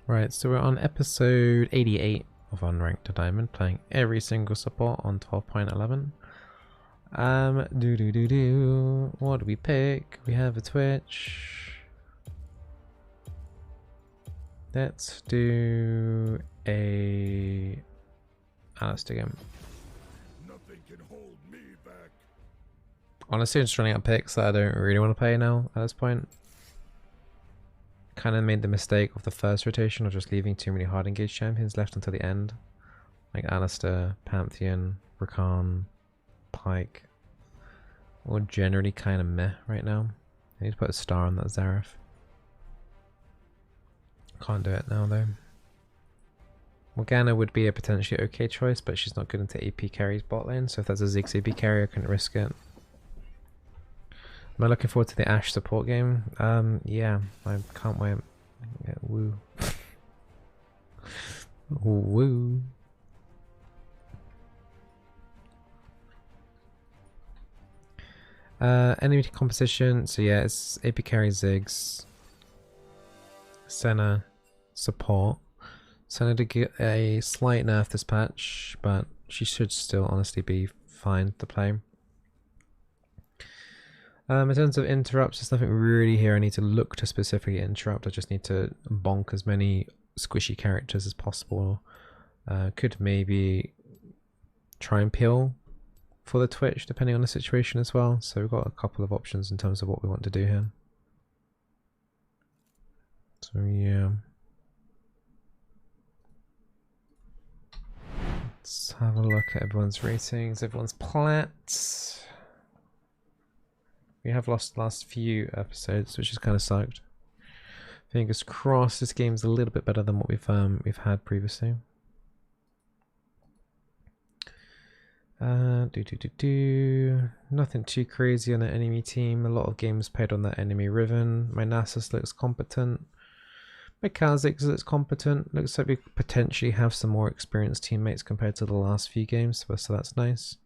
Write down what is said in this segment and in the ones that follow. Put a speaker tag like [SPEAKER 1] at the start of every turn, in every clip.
[SPEAKER 1] Right, so we're on episode 88 of Unranked to Diamond, playing every single support on 12.11. What do we pick? We have a Twitch. Let's do a Alistar game.
[SPEAKER 2] Nothing can hold me back.
[SPEAKER 1] Honestly, I'm just running out picks that I don't really want to play now at this point. Kind of made the mistake of the first rotation of just leaving too many hard engaged champions left until the end. Like Alistar, Pantheon, Rakan, Pike. All generally kind of meh right now. I need to put a star on that Zareth. Can't do it now though. Morgana would be a potentially okay choice, but she's not good into AP carries bot lane, so if there's a Ziggs AP carry I couldn't risk it. Am I looking forward to the Ashe support game? Yeah, I can't wait. Yeah, woo. Woo. Enemy composition, so yeah, it's AP carry Ziggs. Senna support. Senna did get a slight nerf this patch, but she should still honestly be fine to play. In terms of interrupts, there's nothing really here I need to look to specifically interrupt. I just need to bonk as many squishy characters as possible. Could maybe try and peel for the Twitch depending on the situation as well. So we've got a couple of options in terms of what we want to do here. So yeah. Let's have a look at everyone's ratings, everyone's plats. We have lost the last few episodes, which is kind of sucked. Fingers crossed this game's a little bit better than what we've had previously. Nothing too crazy on the enemy team. A lot of games played on that enemy Riven. My Nasus looks competent. My Kha'Zix looks competent. Looks like we potentially have some more experienced teammates compared to the last few games, so that's nice.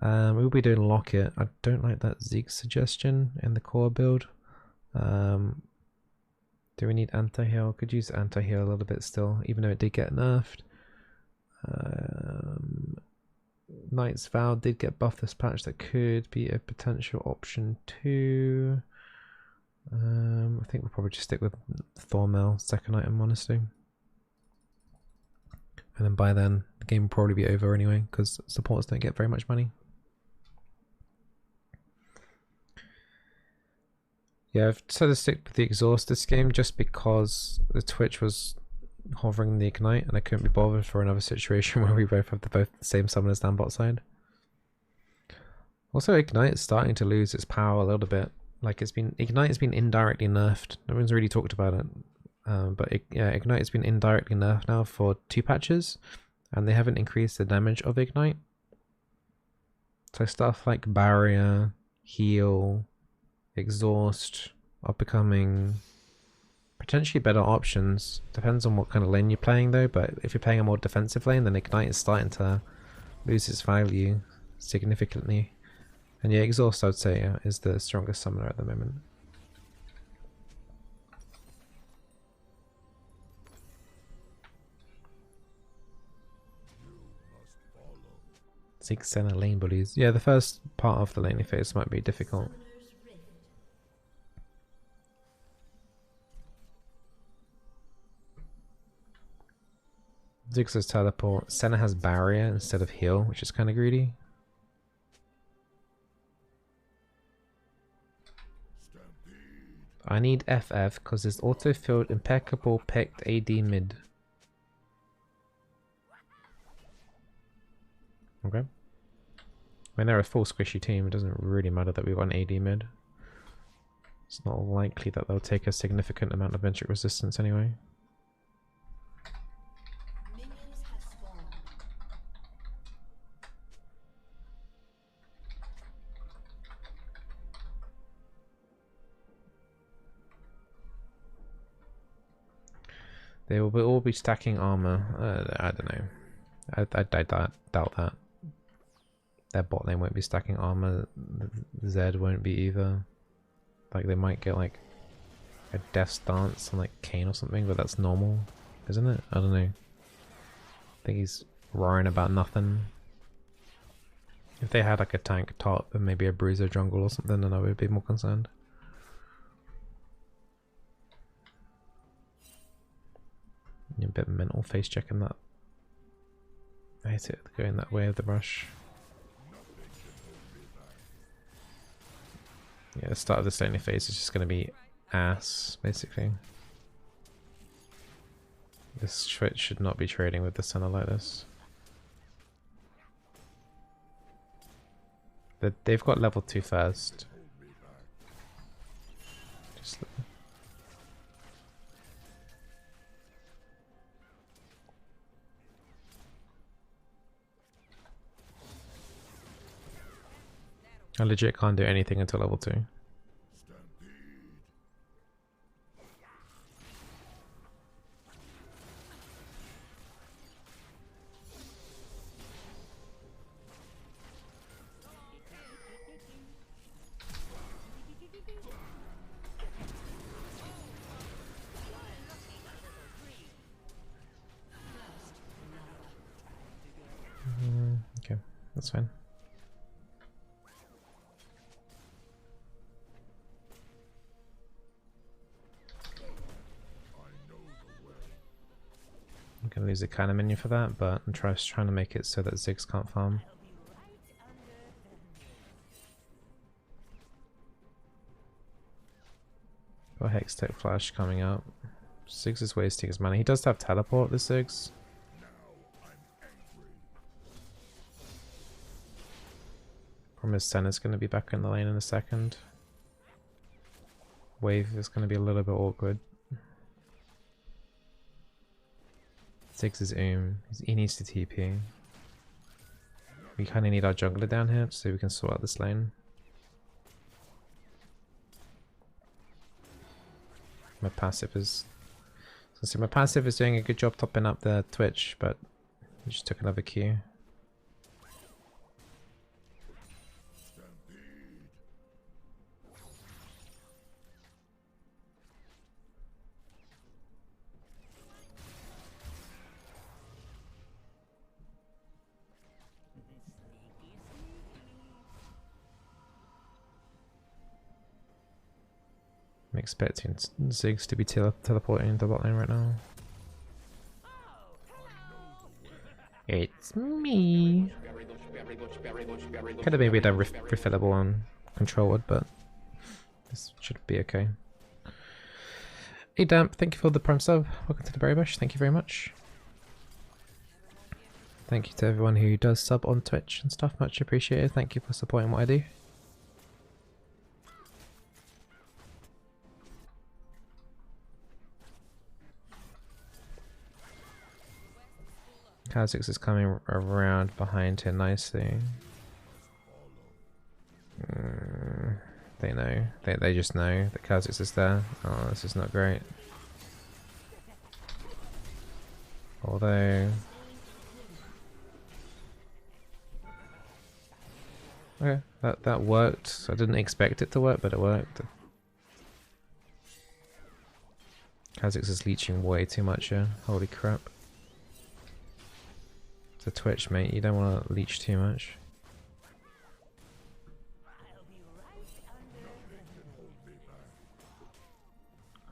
[SPEAKER 1] We'll be doing Locket. I don't like that Zeke suggestion in the core build. Do we need anti-heal? Could use anti-heal a little bit still, even though it did get nerfed. Knight's Vow did get buffed this patch. That could be a potential option too. I think we'll probably just stick with Thormel, second item, honestly. And then by then, the game will probably be over anyway, because supports don't get very much money. Yeah, I've decided to stick with the exhaust this game just because the Twitch was hovering the ignite and I couldn't be bothered for another situation where we both have the same summoners down bot side. Also, ignite is starting to lose its power a little bit. Like ignite has been indirectly nerfed. No one's really talked about it, but yeah, ignite has been indirectly nerfed now for 2 patches, and they haven't increased the damage of ignite. So stuff like barrier, heal, exhaust are becoming potentially better options. Depends on what kind of lane you're playing though, but if you're playing a more defensive lane, then ignite is starting to lose its value significantly. And yeah, exhaust I would say is the strongest summoner at the moment. Zeke Senna lane bullies. Yeah, the first part of the laning phase might be difficult. Ziggs has teleport. Senna has barrier instead of heal, which is kind of greedy. I need FF because there's auto-filled impeccable picked AD mid. Okay. When they're a full squishy team, it doesn't really matter that we've got an AD mid. It's not likely that they'll take a significant amount of magic resistance anyway. They will all be stacking armor. I don't know. I doubt that. Their bot lane won't be stacking armor. Zed won't be either. Like they might get like a death stance on like Kane or something, but that's normal, isn't it? I don't know. I think he's roaring about nothing. If they had like a tank top and maybe a bruiser jungle or something, then I would be more concerned. You're a bit mental face checking that. I hate it going that way of the rush. Yeah, the start of this laning phase is just going to be ass, basically. This Twitch should not be trading with the center like this. They've got level 2 first. Just I legit can't do anything until level 2. Okay, that's fine. I'm gonna lose the cannon menu for that, but I'm trying to make it so that Ziggs can't farm. Got Hextech Flash coming up. Ziggs is wasting his mana. He does have teleport, this Ziggs. Problem is Senna's going to be back in the lane in a second. Wave is going to be a little bit awkward. Ziggs is he needs to TP. We kind of need our jungler down here so we can sort out this lane. My passive is doing a good job topping up the Twitch, but we just took another Q. I'm expecting Ziggs to be teleporting into the bot lane right now. It's me. Could have maybe done refillable on control wood, but this should be okay. Hey Damp, thank you for the prime sub. Welcome to the Berry Bush. Thank you very much. Thank you to everyone who does sub on Twitch and stuff. Much appreciated. Thank you for supporting what I do. Kha'Zix is coming around behind here nicely. They know. They just know that Kha'Zix is there. Oh, this is not great. Although... okay, that worked. I didn't expect it to work, but it worked. Kha'Zix is leeching way too much here. Holy crap. It's a Twitch, mate. You don't want to leech too much.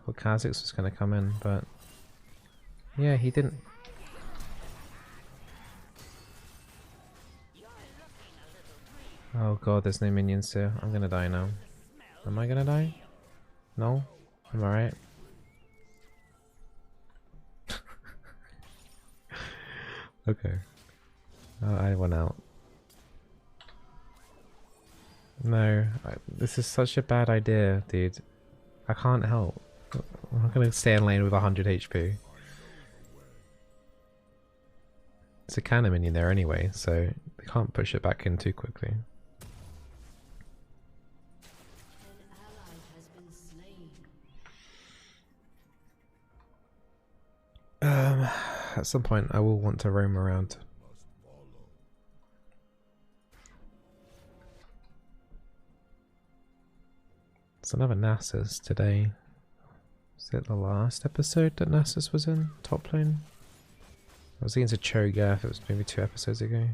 [SPEAKER 1] Well, Kha'Zix was going to come in, but yeah, he didn't. Oh god, there's no minions here. I'm gonna die now. Am I gonna die? No? I'm alright. Okay. I went out. No, this is such a bad idea, dude. I can't help. I'm not gonna stay in lane with 100 HP. It's a cannon minion there anyway, so they can't push it back in too quickly. At some point I will want to roam around. It's another Nasus today. Is it the last episode that Nasus was in? Top lane? I was thinking it's a Cho'Gath, it was maybe 2 episodes ago.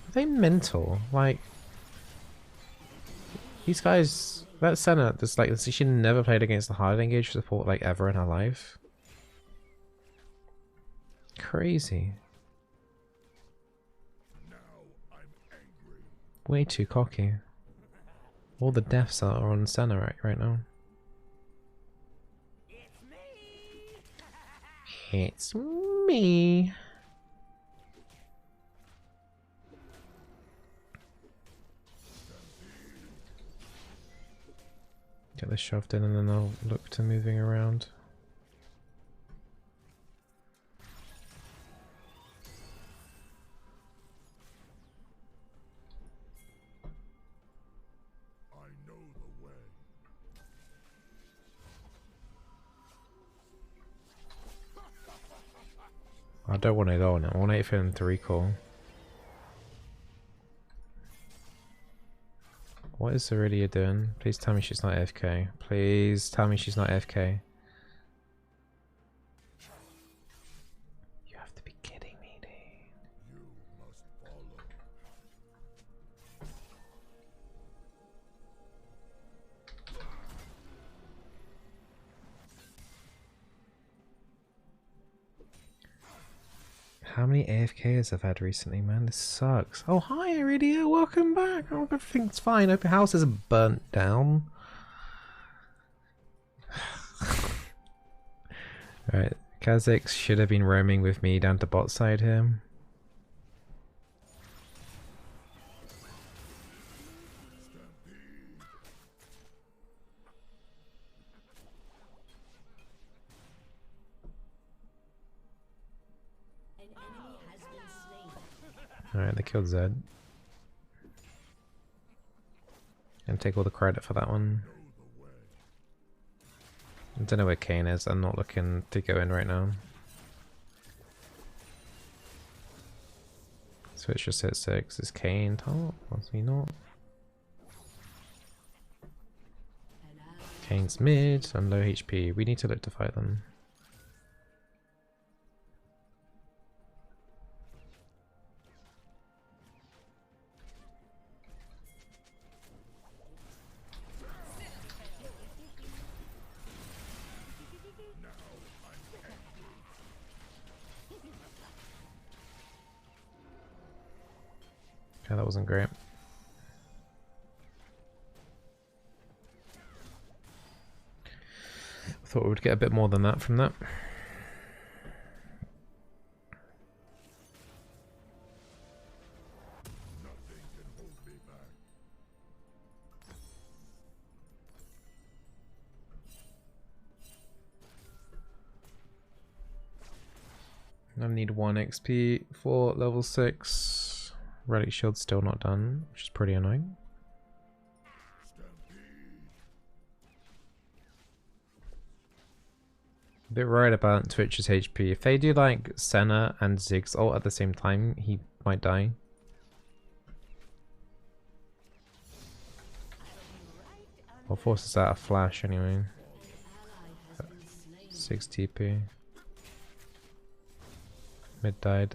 [SPEAKER 1] Are they mental? Like, these guys, that Senna, this like she never played against the hard engage support like ever in her life. Crazy. Way too cocky. All the deaths are on Senna right now. It's me. Get this shoved in and then I'll look to moving around. I don't want it on it. I want to wait for him to recall. What is Aurelia doing? Please tell me she's not AFK. Please tell me she's not AFK. You have to be kidding me, dude. How many AFKs I've had recently, man? This sucks. Oh, hi, Aurelia. Welcome back. Oh, everything's fine. Hope your house isn't burnt down. Alright, Kha'Zix should have been roaming with me down to bot side here. Alright, they killed Zed. And take all the credit for that one. I don't know where Kane is, I'm not looking to go in right now. Switch just hit 6. Is Kane top? Was he not? Kane's mid and low HP. We need to look to fight them. Okay, that wasn't great. I thought we would get a bit more than that from that. I need 1 XP for level 6. Relic shield's still not done, which is pretty annoying. A bit worried about Twitch's HP. If they do like Senna and Ziggs ult at the same time, he might die. Or forces out a flash anyway. 6 TP. Mid died.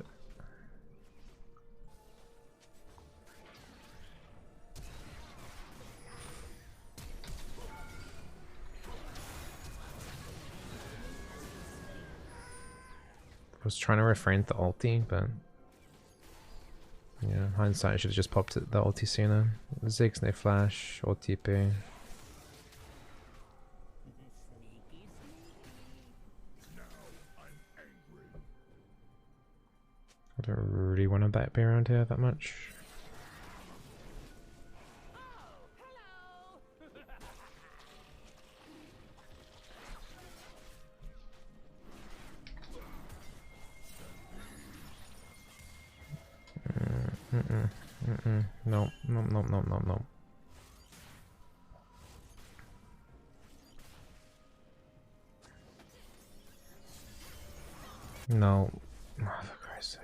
[SPEAKER 1] I was trying to refrain the ulti, but yeah, hindsight I should have just popped the ulti sooner. Ziggs no flash or TP. I don't really want to be around here that much. No, no, no, no, no, no. No. Oh, for Christ's sake.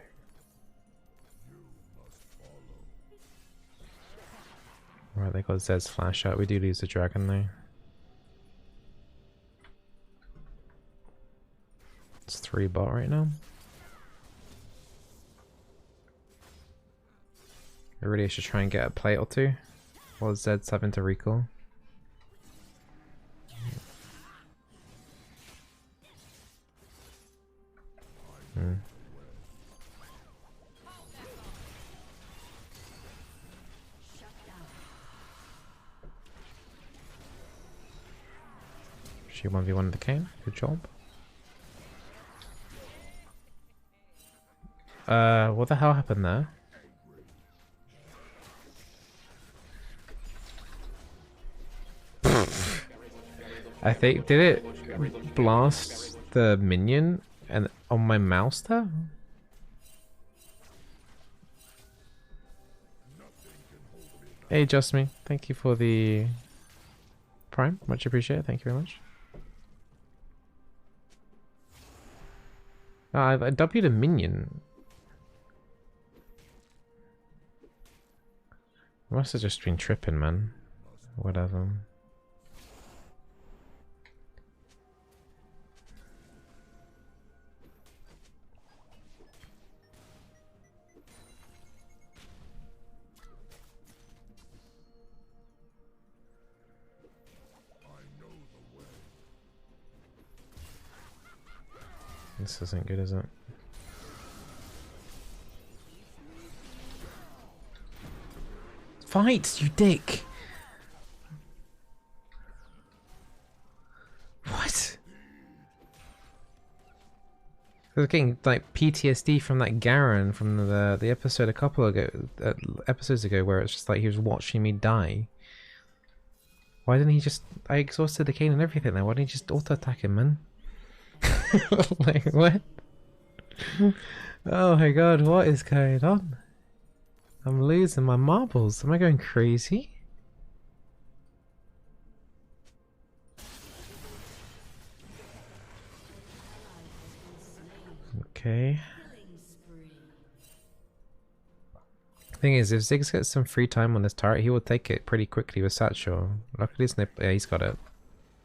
[SPEAKER 1] Right, they got Zed's flash out. We do lose the dragon though. It's 3 bot right now. I really should try and get a plate or two while Zed's having to recall. She 1v1 the Kane. Good job. What the hell happened there? I think, did it blast the minion and on my mouse there? Hey, just me. Thank you for the Prime. Much appreciated. Thank you very much. I W'd a minion. I must have just been tripping, man. Whatever. This isn't good, is it? Fight, you dick! What? I was getting like PTSD from that Garen from the episode a couple ago, episodes ago, where it's just like he was watching me die. Why didn't he just? I exhausted the Kane and everything. There, why didn't he just auto attack him, man? Like what? Oh my god, what is going on? I'm losing my marbles. Am I going crazy? Okay. Thing is, if Ziggs gets some free time on this turret, he will take it pretty quickly with Satchel. Luckily, yeah, he's got it.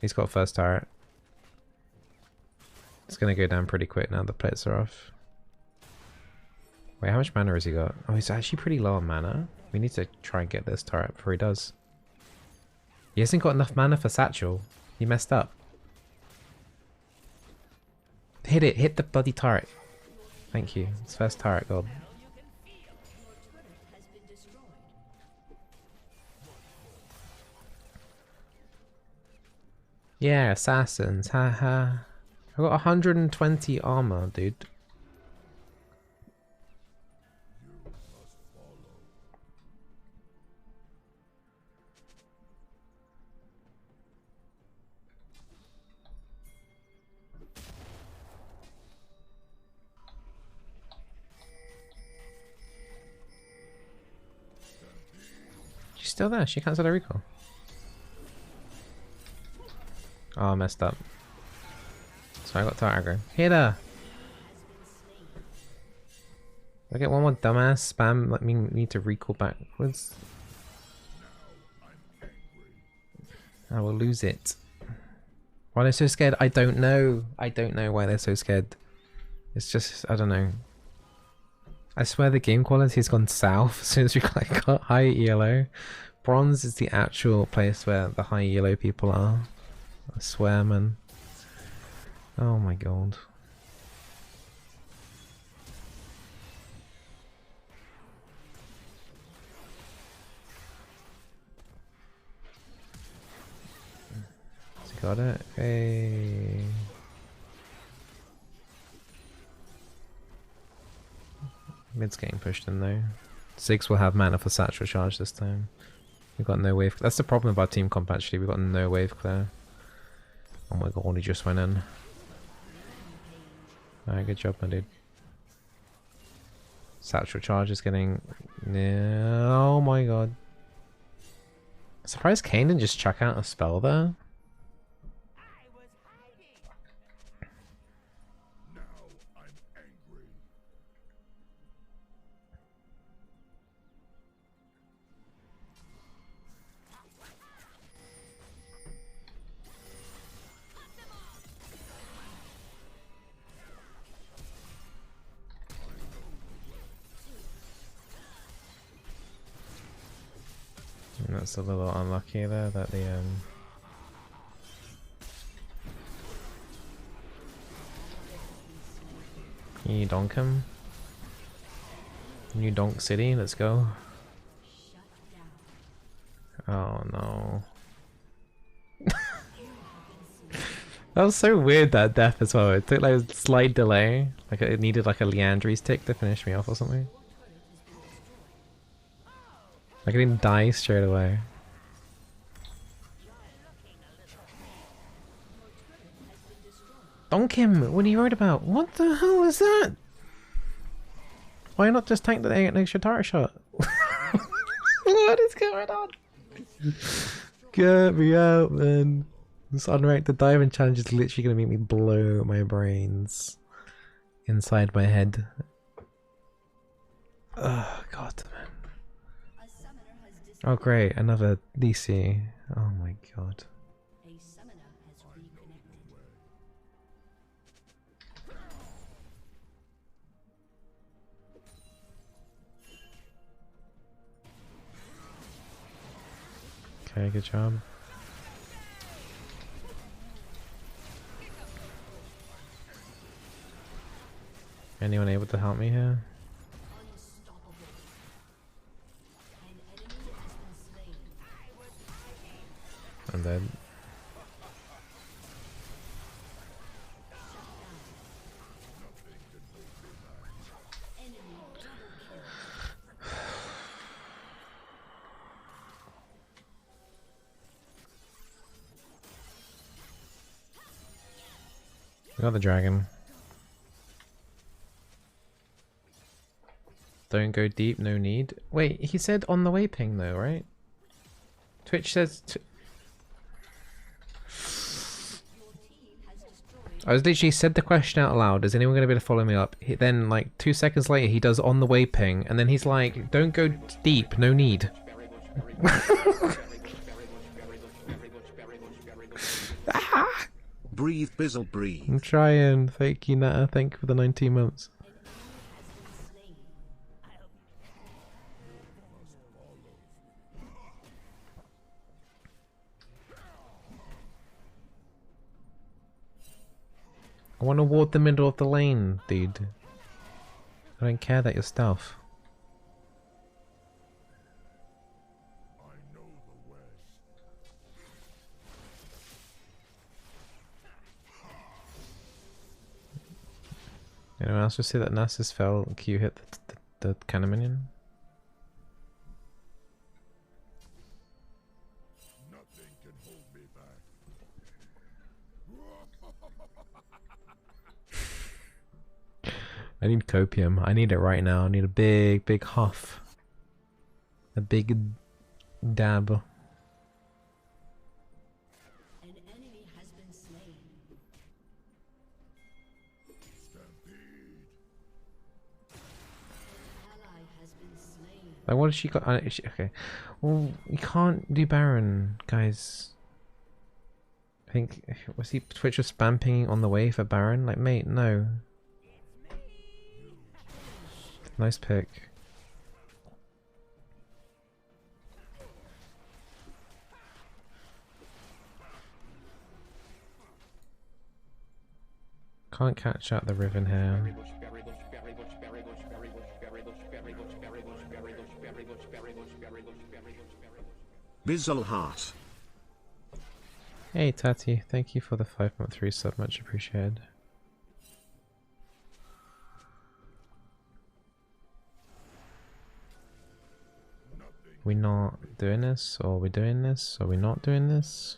[SPEAKER 1] He's got first turret. It's gonna go down pretty quick now the plates are off. Wait, how much mana has he got? Oh, he's actually pretty low on mana. We need to try and get this turret before he does. He hasn't got enough mana for Satchel. He messed up. Hit it. Hit the bloody turret. Thank you. It's first turret gold. Yeah, assassins. Haha. I got 120 armor, dude. She's still there. She cancelled her recall. Oh, I messed up. So I got tower aggro. Hit her! I get one more dumbass spam, let me need to recall backwards. I will lose it. Why they're so scared? I don't know. I don't know why they're so scared. It's just, I don't know. I swear the game quality has gone south as soon as we got high ELO. Bronze is the actual place where the high ELO people are. I swear, man. Oh my god. Has he got it? Hey. Mid's getting pushed in though. Ziggs will have mana for satchel charge this time. We've got no wave. That's the problem with our team comp actually. We've got no wave clear. Oh my god, he just went in. Alright, good job, my dude. Satchel charge is getting... Oh my god. Surprised Kane didn't just chuck out a spell there. That's a little unlucky there that the Can you donk him? New donk city, let's go. Oh no. That was so weird, that death as well. It took like a slight delay. Like it needed like a Leandry's tick to finish me off or something. Like I didn't die straight away. Donk him! What are you worried about? What the hell is that? Why not just tank the extra turret shot? What is going on? Get me out, man. This unranked diamond challenge is literally gonna make me blow my brains inside my head. Oh god, man. Oh great, another DC. Oh my god. Okay, good job. Anyone able to help me here? I'm dead. We got the dragon. Don't go deep, no need. Wait, he said on the way ping though, right? Twitch says... I was literally said the question out loud, is anyone going to be able to follow me up? Then like 2 seconds later he does on the way ping, and then he's like, don't go deep, no need.
[SPEAKER 3] Breathe, Bizzle, breathe.
[SPEAKER 1] I'm trying. Thank you, Nata. Thank you for the 19 months. I want to ward the middle of the lane, dude. I don't care that you're stealth. Anyone else just see that Nasus fell? Q hit the cannon minion?
[SPEAKER 2] Nothing can hold me back.
[SPEAKER 1] I need copium. I need it right now. I need a big huff. A big dab. Like, what has she got? Okay. Well, we can't do Baron, guys. I think, was he Twitch was spam pinging on the way for Baron? Like, mate, no. Nice pick. Can't catch out the Riven here.
[SPEAKER 3] Bizzle heart.
[SPEAKER 1] Hey Tati, thank you for the 5.3 sub, much appreciated. We not doing this, or we doing this, or we not doing this?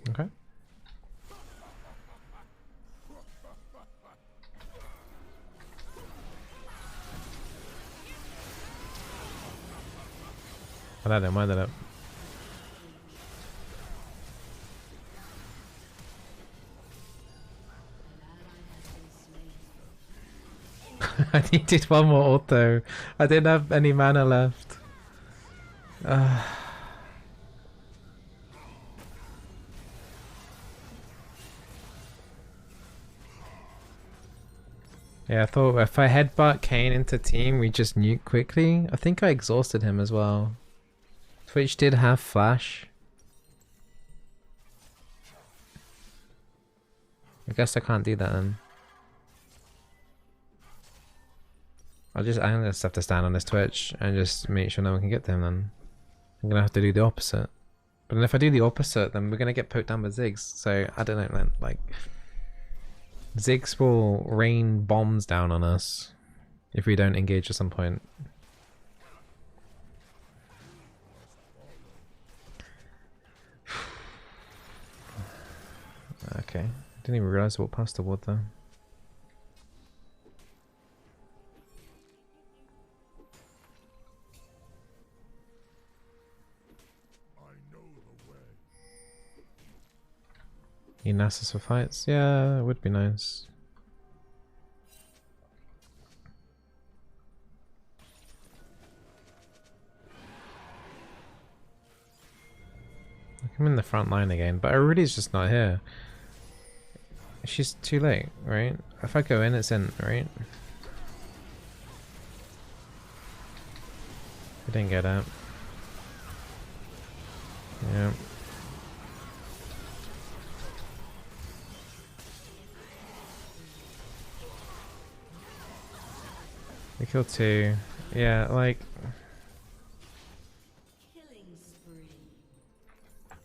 [SPEAKER 1] Okay. Mind that up. I needed one more auto. I didn't have any mana left. Yeah, I thought if I headbutt Kane into team, we just nuke quickly. I think I exhausted him as well. Twitch did have flash. I guess I can't do that then. I'm gonna just have to stand on this Twitch and just make sure no one can get to him then. I'm gonna have to do the opposite. But then if I do the opposite, then we're gonna get poked down by Ziggs. So I don't know, man. Like, Ziggs will rain bombs down on us if we don't engage at some point. Okay, didn't even realize I walked past the wood though. Need Nasus for fights? Yeah, it would be nice. I'm in the front line again, but Aurelia just not here. She's too late, right? If I go in, it's in, right? I didn't get out. Yeah. We killed two. Yeah, like...
[SPEAKER 4] Killing spree. An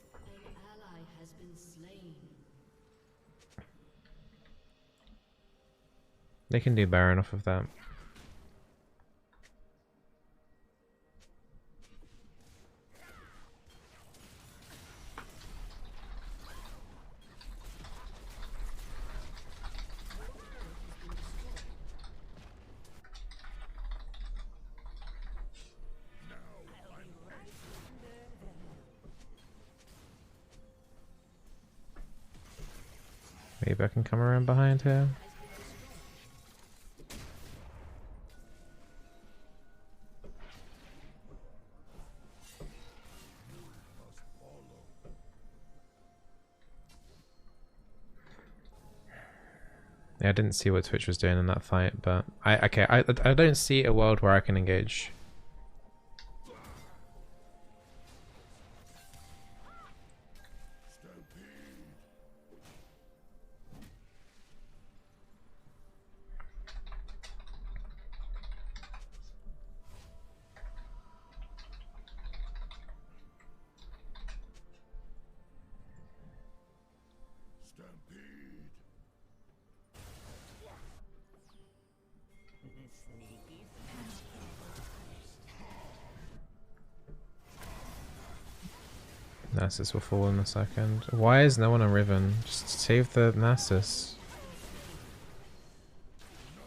[SPEAKER 4] ally has been slain.
[SPEAKER 1] They can do Baron off of that. Maybe I can come around behind here. Yeah, I didn't see what Twitch was doing in that fight, but I don't see a world where I can engage. Nasus will fall in a second. Why is no one on Riven? Just save the Nasus.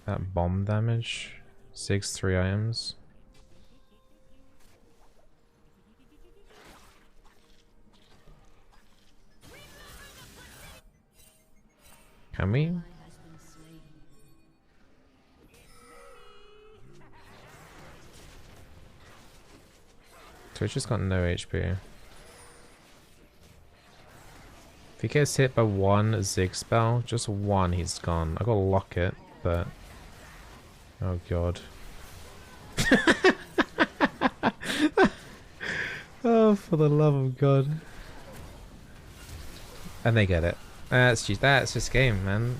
[SPEAKER 1] That bomb damage. 6-3 IMs. Can we? Twitch has got no HP. If he gets hit by one Zig spell, just one, he's gone. I got a locket, but... Oh god. Oh, for the love of god. And they get it. That's just game, man.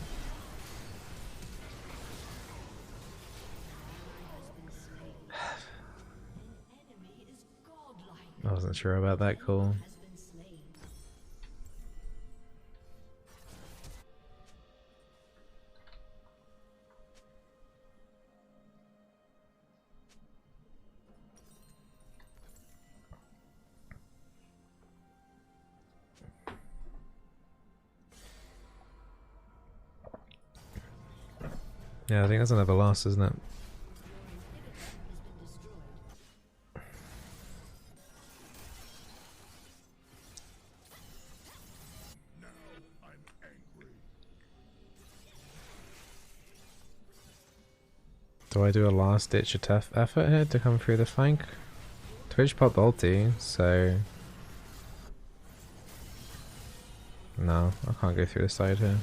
[SPEAKER 1] I wasn't sure about that call. Yeah, I think that's another loss, isn't it? Do I do a last ditch effort here to come through the flank? Twitch popped ulti, so... No, I can't go through the side here.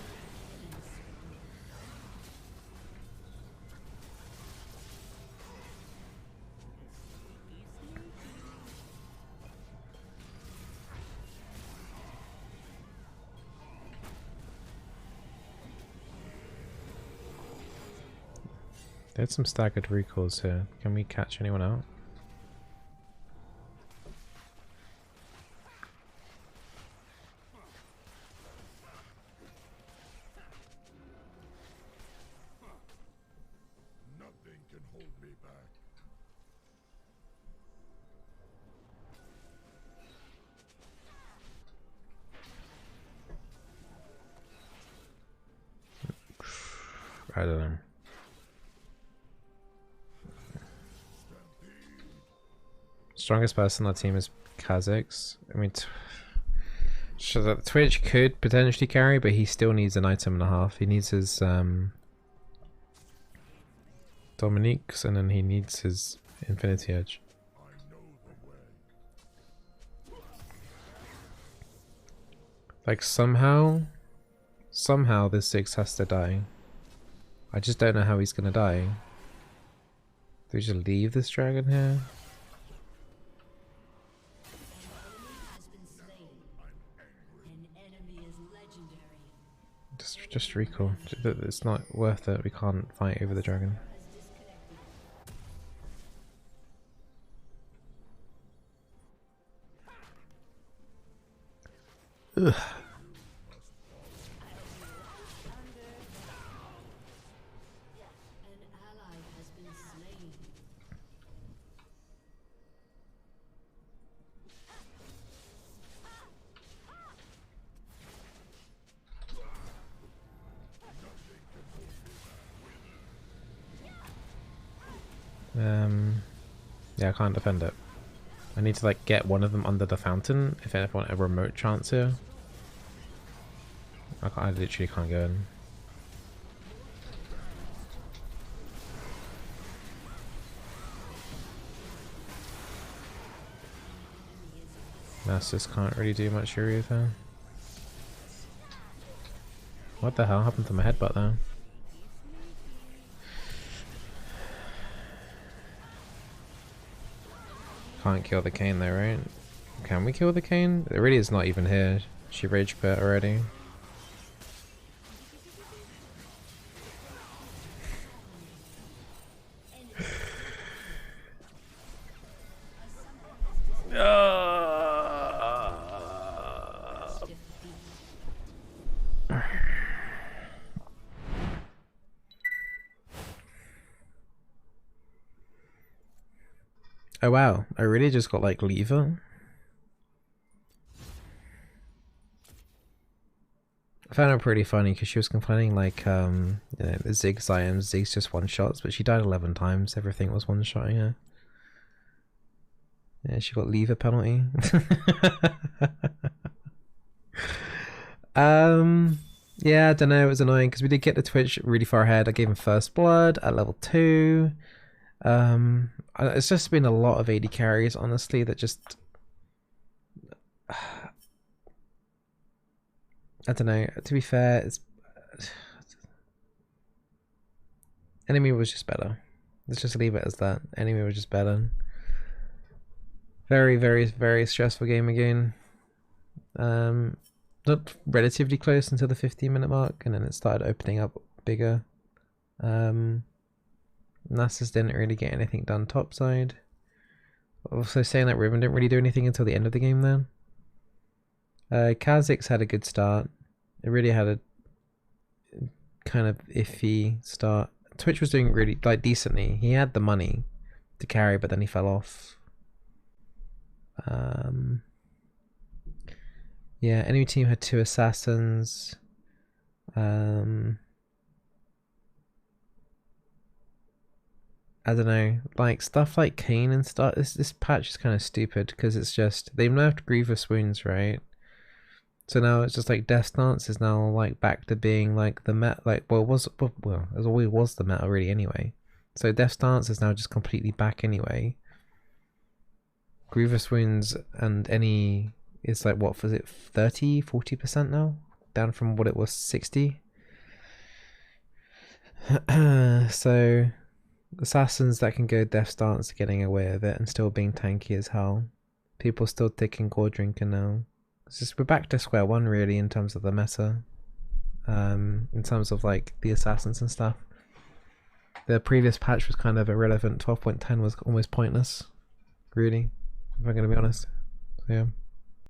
[SPEAKER 1] There's some staggered recalls here. Can we catch anyone out?
[SPEAKER 2] Nothing can hold me back.
[SPEAKER 1] I don't know. Strongest person on the team is Kha'Zix. I mean, so that Twitch could potentially carry, but he still needs an item and a half. He needs his Dominique's, and then he needs his Infinity Edge.
[SPEAKER 2] I know the way.
[SPEAKER 1] Like somehow this 6 has to die. I just don't know how he's gonna die. Do we just leave this dragon here? Just recall. It's not worth it. We can't fight over the dragon. Ugh. Yeah, I can't defend it. I need to like get one of them under the fountain if I want a remote chance here. I literally can't go in. Nasus can't really do much here either. What the hell happened to my headbutt though? Can't kill the Kayn though, right? Can we kill the Kayn? It really is not even here. She rage quit already. Oh wow, I really just got like lever. I found it pretty funny because she was complaining like you know, the Zig's items, Zig's just one shots, but she died 11 times, everything was one shotting her. Yeah, she got lever penalty. Yeah, I don't know, it was annoying because we did get the Twitch really far ahead. I gave him first blood at level 2. It's just been a lot of AD carries, honestly, that just I don't know. To be fair, it's enemy was just better. Let's just leave it as that. Enemy was just better. Very, very, very stressful game again. Not relatively close until the 15-minute mark, and then it started opening up bigger. Nasus didn't really get anything done topside. Also saying that Riven didn't really do anything until the end of the game then. Kha'Zix had a good start. It really had a kind of iffy start. Twitch was doing really like decently. He had the money to carry, but then he fell off. Yeah, enemy team had 2 assassins. I don't know, like stuff like Kayn and stuff. This patch is kind of stupid because it's just they've nerfed Grievous Wounds, right? So now it's just like Death Stance is now like back to being like the meta, like as always was the meta really anyway. So Death Stance is now just completely back anyway. Grievous Wounds and any is like what was it 30-40% now, down from what it was 60. So assassins that can go Death Stance are getting away with it and still being tanky as hell. People still taking Gore Drinker now. It's just we're back to square one really in terms of the meta. In terms of like the assassins and stuff. the previous patch was kind of irrelevant. 12.10 was almost pointless, really, if I'm going to be honest. So, yeah.